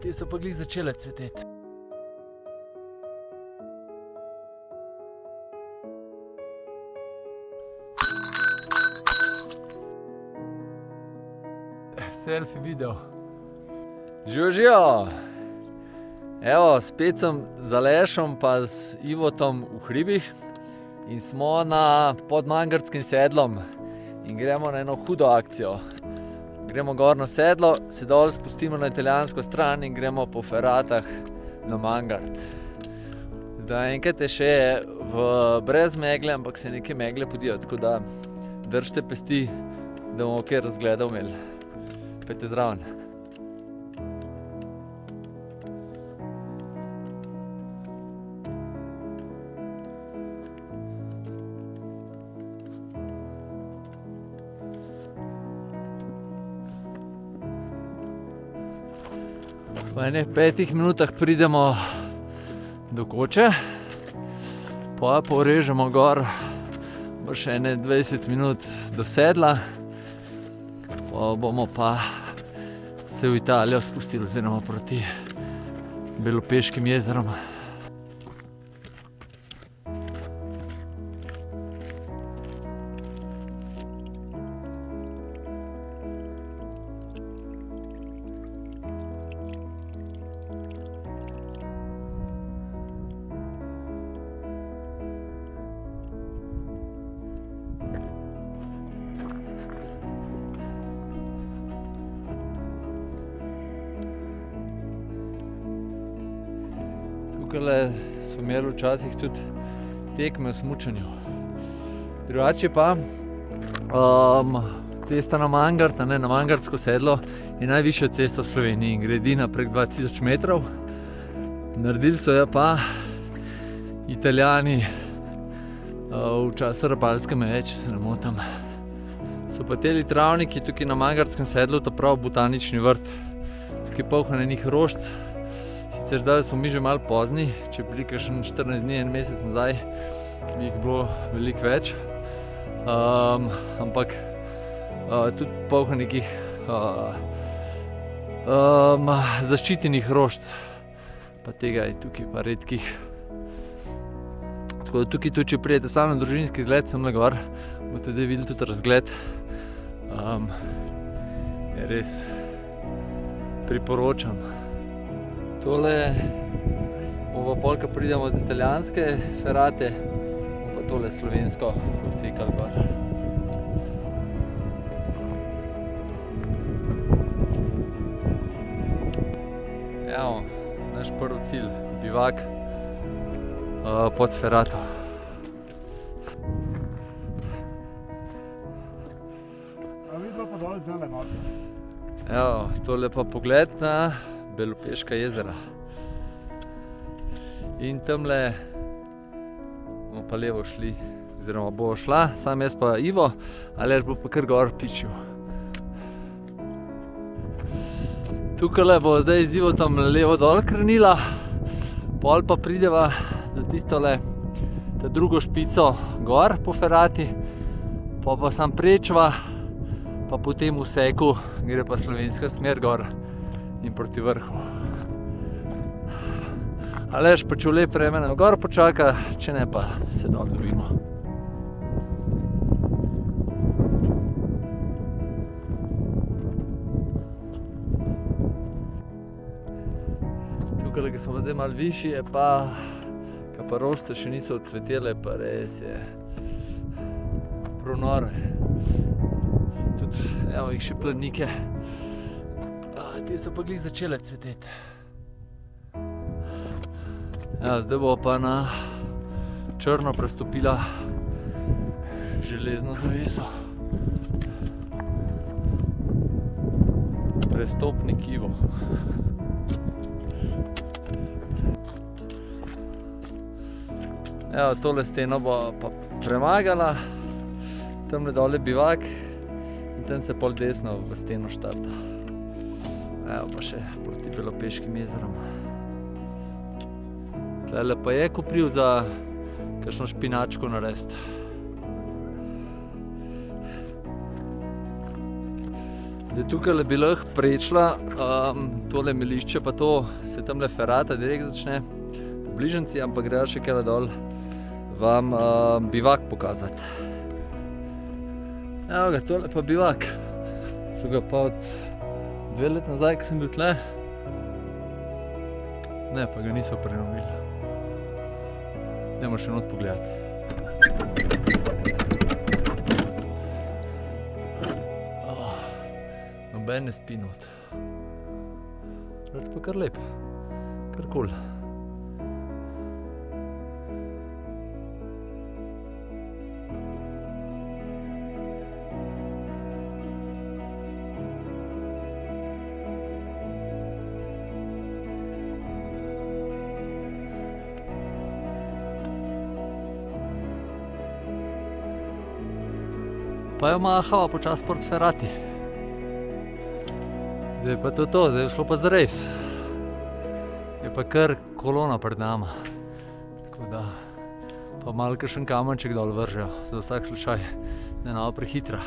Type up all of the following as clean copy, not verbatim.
Te so pa glih začele cveteti. Selfie video. Živijo! Evo, spet sem z Alešom pa z Ivotom v hribih in smo na Podmangartskim sedlom in gremo na eno hudo akcijo. Gremo gor na sedlo, se dol spustimo na italijansko stran in gremo po feratah na Mangart. Zdaj enkrat je še brez megle, ampak se neke megle podijo, tako da držite pesti, da bomo kaj razgledov imeli. Pejte zraven. V enih 5 minutah pridemo do koče, pa porežemo gor še ene 20 minut do sedla, pa bomo pa se v Italijo spustili oziroma proti Belopeškim jezerom. Tukaj so imeli včasih tudi tekme v smučanju. Drugače pa cesta na Mangart, na Mangartsko sedlo, je najvišja cesta v Sloveniji in gre edina prek 2000 metrov. Naredili so jo pa Italijani v času Rapalske meje, če se ne motim. So pa teli travniki tukaj na Mangartskem sedlu, to prav botanični vrt. Tukaj polno enih rožic. Sicer zdaj smo mi že malo pozni, če bili kakšen 14 dni, en mesec nazaj, bi jih bilo veliko več. Ampak tudi polno nekih zaščitenih rožic, pa tega je tukaj pa redkih. Tako da tukaj tudi, če prijete sam na družinski izlet sem gor, boste zdaj videli tudi razgled. Res priporočam. Tole bomo pa polka pridemo z italijanske ferate, bomo pa tole slovensko vsekali gor. Evo, naš prvi cilj, bivak pod ferato. Evo, tole pa pogled na Belopeška jezera. In tamle bomo pa levo šli, oziroma bo šla, sam jaz pa Ivo, Aleš bo pa kar gor pičil. Tukaj bo zdaj z Ivotom levo dol krenila, pol pa prideva za tistole, ta drugo špico gor po ferati, pa sam prečva, pa potem v seku gre pa slovenska smer gor in proti vrhu. Aleš pa če v lep vreme nam gor počaka, če ne pa se dol dobimo. Tukaj, ki smo zdaj malo višji, je pa, ka pa rožice še niso odcvetele, pa res je prav noro. Tudi, evo jih še planike. Te so pa glih začele cveteti. Ja, zdaj bo pa na črno prestopila železno zaveso. Prestopnik Ivo. Evo, tole steno bo pa premagala, tamle dole bivak in tam se pol desno v steno štarta. Evo pa še proti Belopeškim jezerom. Tlele pa je kopriv za kakšno špinačko narediti. Zdaj tukaj bi lahko prečila tole melišče, pa to se tamle ferata direkt začne po bližnjici, ampak greva še kaj dol vam bivak pokazati. Evo ga, tole pa bivak. So ga pa od 2 let nazaj, ko sem bil tle. Ne, pa ga niso prenovili. Dajmo še not pogledati. Noben ne spi not. Reč pa kar lep, kar kul. Pa jo mahava počas proti ferati. Zdaj je pa to, zdaj je šlo pa zares. Je pa kar kolona pred nama. Tako da pa malo kakšen kamenček dol vržejo, za vsak slučaj, da je nama prehitra.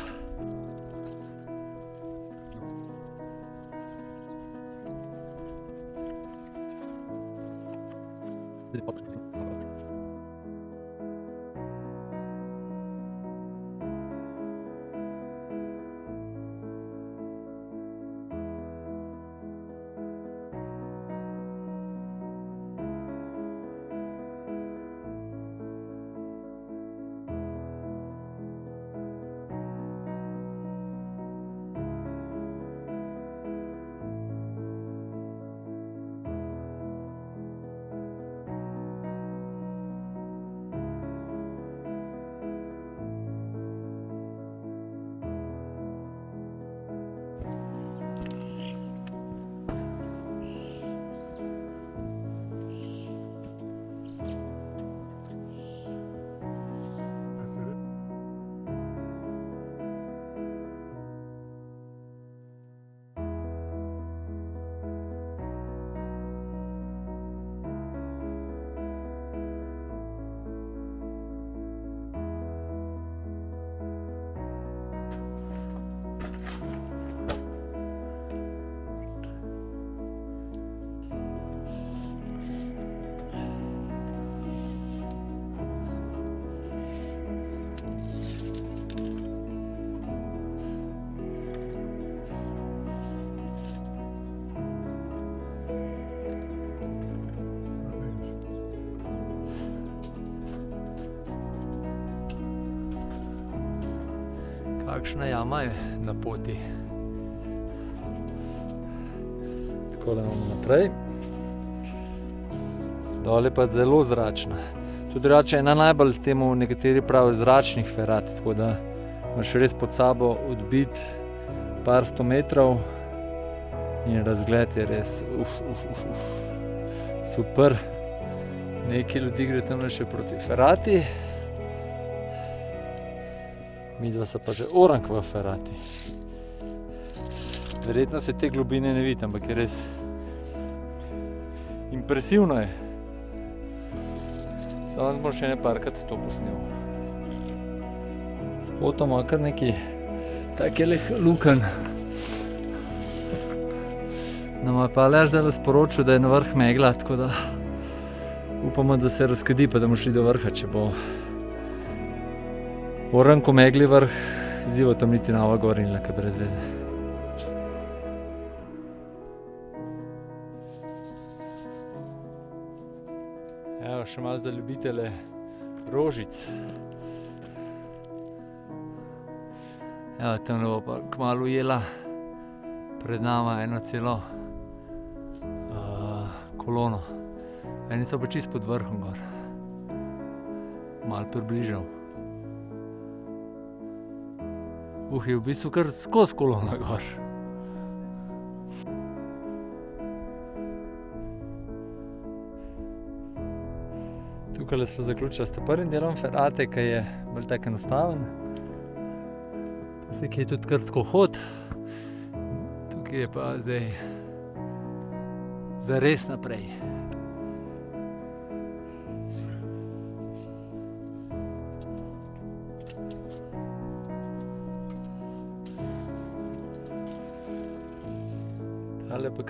Kakšna jama je na poti. Takole imamo naprej. Dole pa zelo zračna. Tudi drugače ena najbolj temu nekateri pravijo zračnih ferat, tako da imaš res pod sabo odbit par 100 metrov in razgled je res super. Nekaj ljudi gre tamle še proti ferati. Midva so pa že orang v ferati. Verjetno se te globine ne vidi, ampak je res impresivno je. Danes bom še parkrat to posnel. Spotoma kar neki takelih lukenj. Nama je pa Aleš zdajle sporočil, da je na vrh megla, tako da upamo, da se razkadi, pa da bomo šli do vrha, če bo orang, ko megli vrh, z Ivotom niti nova gor in laka brez veze. Evo, še malo za ljubitele rožic. Evo, tamle bo pa kmalu ujela pred nama eno celo kolono. Eni so pa čisto pod vrhom gor. Malo približal. Je v bistvu kar skozi kolona gor. Tukaj smo zaključili s prvim delom ferate, ki je bolj tak enostaven. Zdaj je tudi kar tako hod. Tukaj je pa zdaj zares naprej.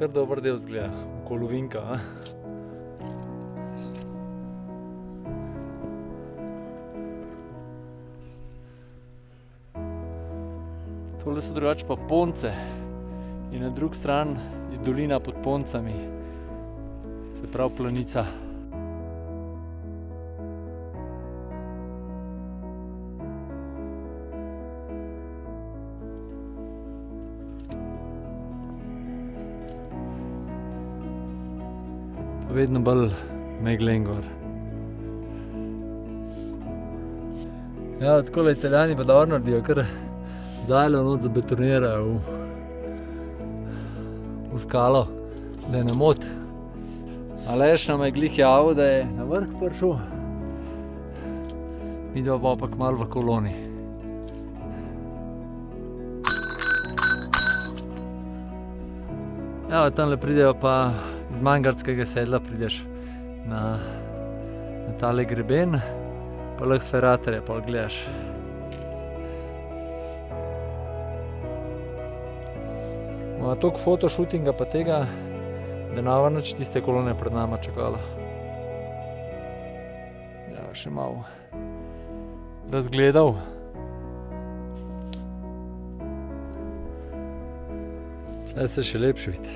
kar dober del zgleda, kolovinka. Tole so drugače pa Ponce in na drugi strani je dolina pod Poncami, se pravi planica. Vedno bolj meglen gor. Ja, takole Italijani pa dobro naredijo, kar zajlo not zabetonirajo v skalo, da je ne moti. Aleš nam je glih javil, da je na vrh prišel, midva pa pa kmalu v koloni. Ja, tamle pridejo pa iz Mangartskega sedla prideš na tale greben, pa lahko Ferraterja pol gledaš. Ima toliko fotoshootinga pa tega, da ne bo nič tiste kolone pred nama čakala. Ja, še malo razgledal. Zdaj se še lepše vidi.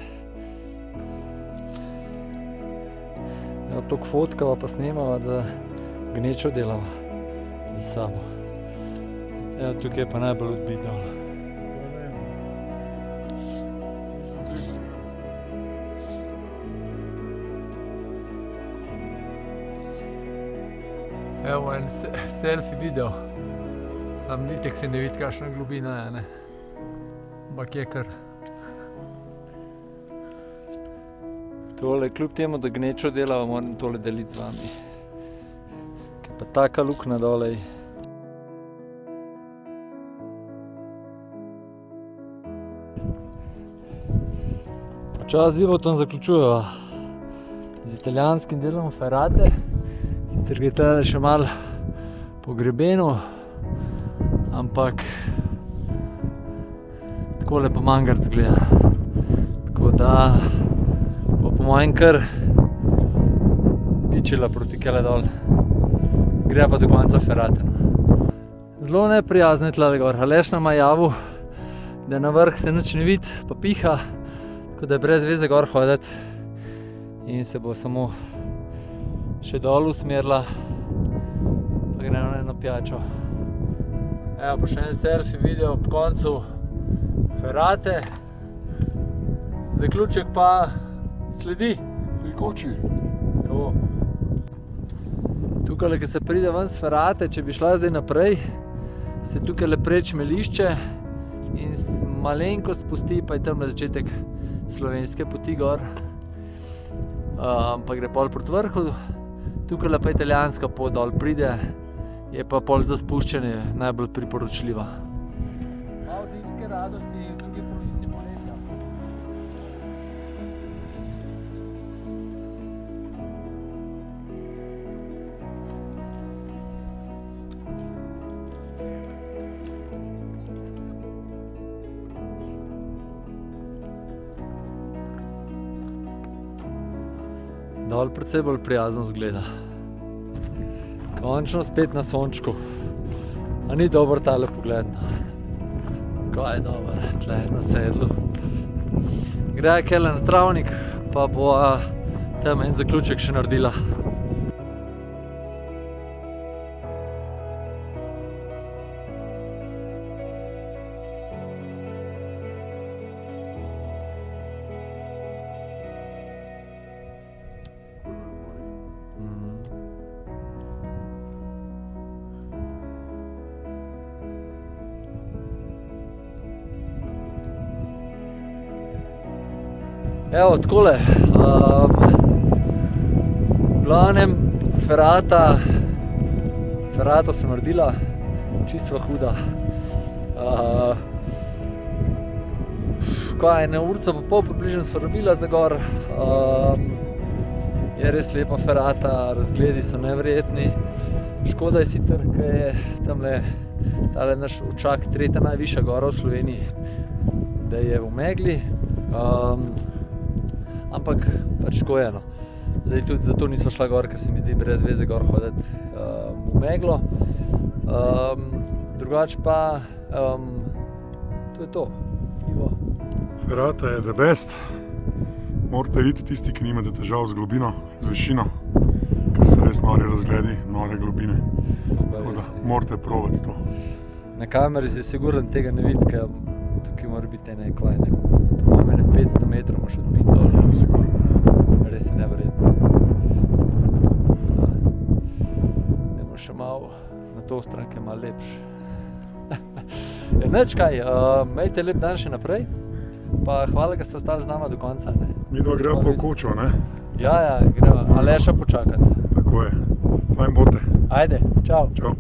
Ja, toliko fotkava pa snemava, da gnečo delava za sabo. Ja, tukaj je pa najbolj odbitno. Evo en selfie video. Sam vitek se ne vidi, kakšna globina je, ne. Ampak je kar. Tole, kljub temu, da gnečo delava, moram tole deliti z vami. Ker pa taka luknja dole. Počas z Ivotom zaključujeva z italijanskim delom Ferrate. Sicer gre tole še malo po grebenu, ampak takole pa Mangarc gleda. Tako da po mojem kar pičila proti kele dol. Gre pa do konca Ferrate. Zelo neprijazno je tlele gor. Aleš nam je javil, da na vrh se nič ne vidi, pa piha, tako da je brez veze gor hoditi in se bo samo še dol usmerila, pa gremo na eno pijačo. Evo pa še en selfie video ob koncu Ferrate. Zaključek pa sledi. Prikoči. To. Tukaj, ko se pride ven s Ferrate, če bi šla zdaj naprej, se tukaj preč Melišče in malenko spusti, pa je tam na začetek slovenske poti gor. Pa gre pol proti vrhu, tukaj pa italijanska pot dol pride, je pa pol za spuščanje najbolj priporočljiva. Malo zimske radosti v drugi polovici poletja. Dol precej bolj prijazno zgleda. Končno spet na sončku. A ni dober tale pogled, no. Kaj je dober, tle na sedlu. Gre kele na travnik, pa bo tam en zaključek še naredila. Evo, takole, v glavnem Ferrato sem naredila, čisto huda. Kaj, ene urca pa pol približno sva rabila za gor. Je res lepa Ferrata, razgledi so neverjetni. Škoda je sicer, ker je tamle tale naš Očak, tretja najvišja gora v Sloveniji, da je v megli. Ampak drugače pa je pa Ferrata res lepa. Še posebej pa, ker je tamle tale naš Očak, tretja najvišja gora v Sloveniji, da je v megli. Ampak drugače pa je pa Ferrata res lepa Ferrata, razgledi so neverjetni. Škoda je sicer, ker je tamle tale naš Očak, tretja najvišja gora v Sloveniji, da je v megli. ampak pač tako je, no. Zdaj tudi zato nismo šla gor, ker se mi zdi brez veze gor hoditi v meglo. Drugače pa, to je to. Ivo. Ferrata je the best. Morate iti tisti, ki nimate težav z globino, z višino, ker so res nori razgledi, nore globine. Tako da morate probati to. Na kameri si siguren tega ne vidi, ker tukaj mora biti ene 500 metrov moraš odbiti dol. Ja, sigurno. Res je neverjetno. Dajmo še malo na to stran, ki je malo lepši. Ja, nič kaj, imejte lep dan še naprej, pa hvala, da ste ostali z nama do konca. Ne. Mi dva gremo po kočo, ne? Ja, gremo. Aleša počakati. Tako je. Fajn bote. Ajde, čau. Čau.